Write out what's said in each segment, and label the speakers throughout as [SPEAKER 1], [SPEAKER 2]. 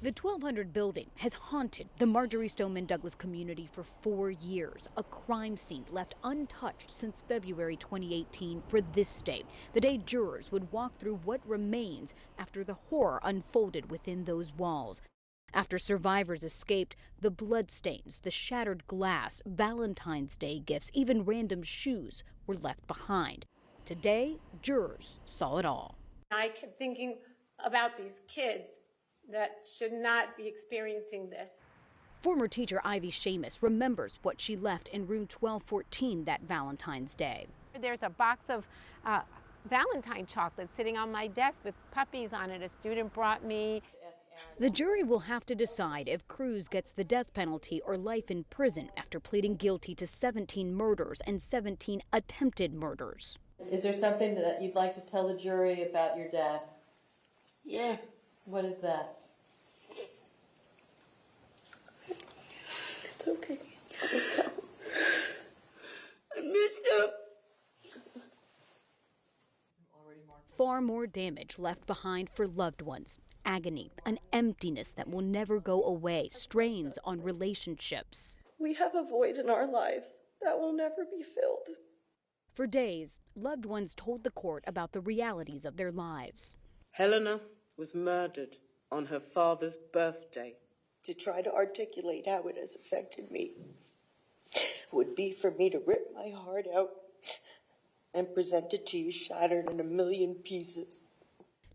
[SPEAKER 1] The 1200 building has haunted the Marjory Stoneman Douglas community for 4 years, a crime scene left untouched since February 2018 for this day, the day jurors would walk through what remains after the horror unfolded within those walls. After survivors escaped, the bloodstains, the shattered glass, Valentine's Day gifts, even random shoes were left behind. Today, jurors saw it all.
[SPEAKER 2] I kept thinking about these kids that should not be experiencing this.
[SPEAKER 1] Former teacher Ivy Seamus remembers what she left in room 1214 that Valentine's Day.
[SPEAKER 2] There's a box of Valentine chocolates sitting on my desk with puppies on it. A student brought me.
[SPEAKER 1] The jury will have to decide if Cruz gets the death penalty or life in prison after pleading guilty to 17 murders and 17 attempted murders.
[SPEAKER 3] Is there something that you'd like to tell the jury about your dad?
[SPEAKER 4] Yeah.
[SPEAKER 3] What is that?
[SPEAKER 4] It's okay. I missed him.
[SPEAKER 1] Far more damage left behind for loved ones. Agony, an emptiness that will never go away, strains on relationships.
[SPEAKER 4] We have a void in our lives that will never be filled.
[SPEAKER 1] For days, loved ones told the court about the realities of their lives.
[SPEAKER 5] Helena was murdered on her father's birthday.
[SPEAKER 4] To try to articulate how it has affected me would be for me to rip my heart out and present it to you shattered in a million pieces.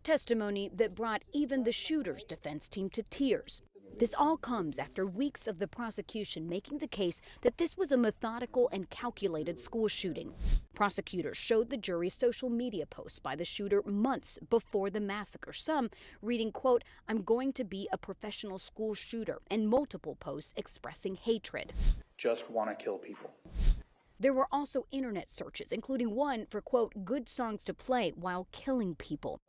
[SPEAKER 1] Testimony that brought even the shooter's defense team to tears. This all comes after weeks of the prosecution making the case that this was a methodical and calculated school shooting. Prosecutors showed the jury social media posts by the shooter months before the massacre, some reading, quote, "I'm going to be a professional school shooter," and multiple posts expressing hatred.
[SPEAKER 6] Just want to kill people.
[SPEAKER 1] There were also internet searches, including one for, quote, "good songs to play while killing people."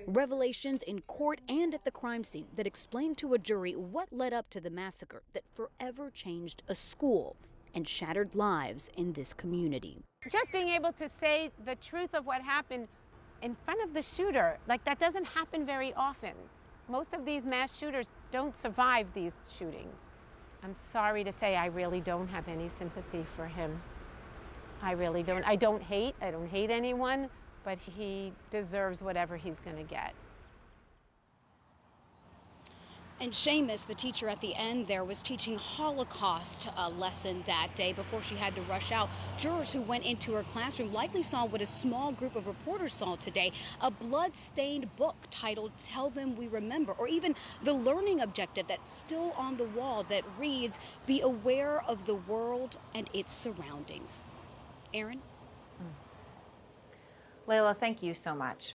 [SPEAKER 1] Revelations in court and at the crime scene that explained to a jury what led up to the massacre that forever changed a school and shattered lives in this community.
[SPEAKER 2] Just being able to say the truth of what happened in front of the shooter, like that doesn't happen very often. Most of these mass shooters don't survive these shootings. I'm sorry to say I really don't have any sympathy for him. I really don't. I don't hate anyone, but he deserves whatever he's going to get.
[SPEAKER 1] And Seamus, the teacher at the end there, was teaching Holocaust lesson that day before she had to rush out. Jurors who went into her classroom likely saw what a small group of reporters saw today, a blood-stained book titled "Tell Them We Remember," or even the learning objective that's still on the wall that reads, "Be aware of the world and its surroundings." Aaron?
[SPEAKER 7] Layla, thank you so much.